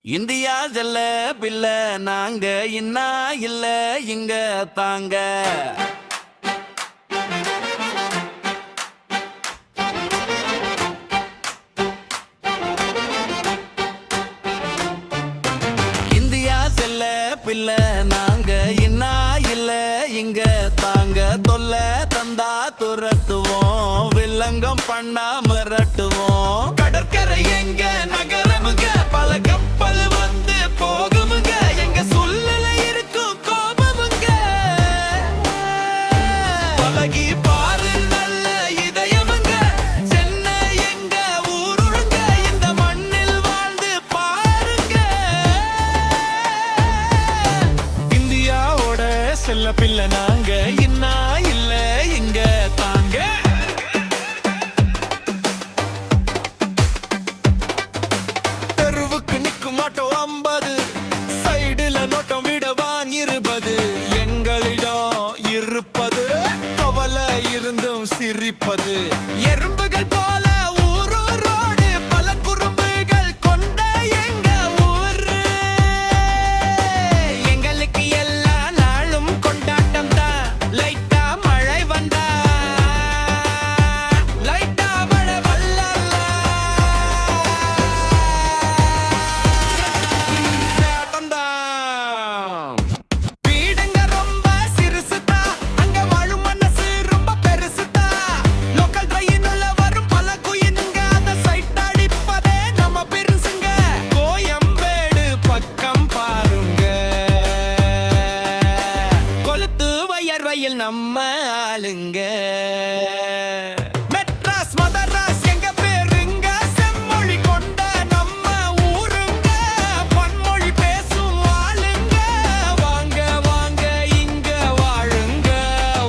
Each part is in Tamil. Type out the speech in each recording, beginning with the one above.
இந்தியா செல்ல பிள்ளை நாங்க இன்னா இல்ல இங்க தாங்க. இந்தியா செல்ல பிள்ளை நாங்க இன்னா இல்ல இங்க தாங்க. தொல்ல தந்தா துரத்துவோம், வில்லங்கம் பண்ணா மிரட்டுவோம். கடற்கரை எங்க நகரமுங்க, பல கப்பல் வந்து போகுமுங்க. எங்க சூழ்நிலை இருக்கும் கோபமுங்க. பழகி பாரு நல்ல இதயமுங்க. சென்னை எங்க ஊருங்க, இந்த மண்ணில் வாழ்ந்து பாருங்க. இந்தியாவோட செல்ல பிள்ளை நாங்க இன்னா இல்ல இங்க தாங்க. தெருவுக்கு நிக்கும் ஆட்டோ 50, சைடுல நோட்டம் விடவான் 20. எங்களிடம் இருப்பது கவலை இருந்தும் சிரிப்பது. எறும்புகள் போல ஊரோடு பல குறும்புகள் கொண்ட எங்க ஊரு. எங்களுக்கு எல்லா நாளும் கொண்டாட்டம் தான். லைட்டா மழை வந்தா, லைட்டா மழை வல்லல்ல. வீடுங்க ரொம்ப சிறுசுதா, அங்க வாழும் மனசு ரொம்ப பெருசுதா. லோக்கல் ட்ரெயினுள்ள வரும் பல குயினுங்க, அந்த சைட் அடிப்பதே நம்ம பெருசுங்க. கோயம்பேடு பக்கம் பாருங்க, கொளுத்து வயர்வையில் நம்ம ஆளுங்க. மெட்ராஸ் மதராஸ் எங்க பேருங்க, செம்மொழி கொண்ட நம்ம ஊருங்க. பன்மொழி பேசும் ஆளுங்க, வாங்க வாங்க இங்க வாழுங்க.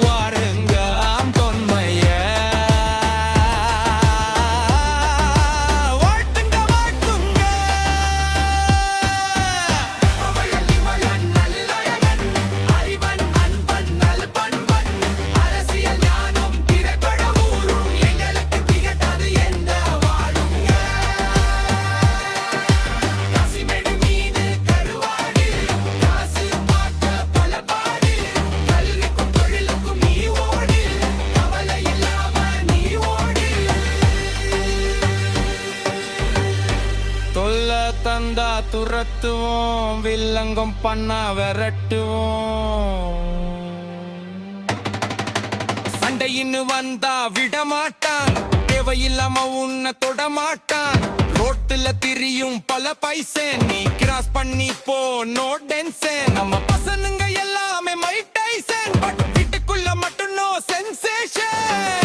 வாருங்க ஆம் தொன்மைய வாழ்த்துங்க வாழ்த்துங்க. அவையல்லிமயன் நல்லழகன், அறிவன் அன்பன் நல்பண்பன், அரசியல் ஞானம் திரைப்பட ஊரும், எங்களுக்கு திகட்டாது எந்த வாழுங்க. காசிமேடு மீது கருவாடு, காசு பார்க்க பல பாடு. கல்விக்கும் தொழிலுக்கும் நீ ஓடு, கவலை இல்லாம நீ ஓடு. தொல்ல தந்தா துரத்துவோம், வில்லங்கம் பண்ணா விரட்டுவோம். சண்டையின்னு வந்தா விடமாட்டான், தேவையில்லாம உன்னை தொடமாட்டான். ரோட்டுல திரியும் பல பைசன், நீ கிராஸ் பண்ணி போ நோ டென்ஷன். நம்ம பசனுங்க எல்லாமே மைக் டைசன், பட் வீட்டுக்குள்ள மட்டும் நோ சென்சேஷன்.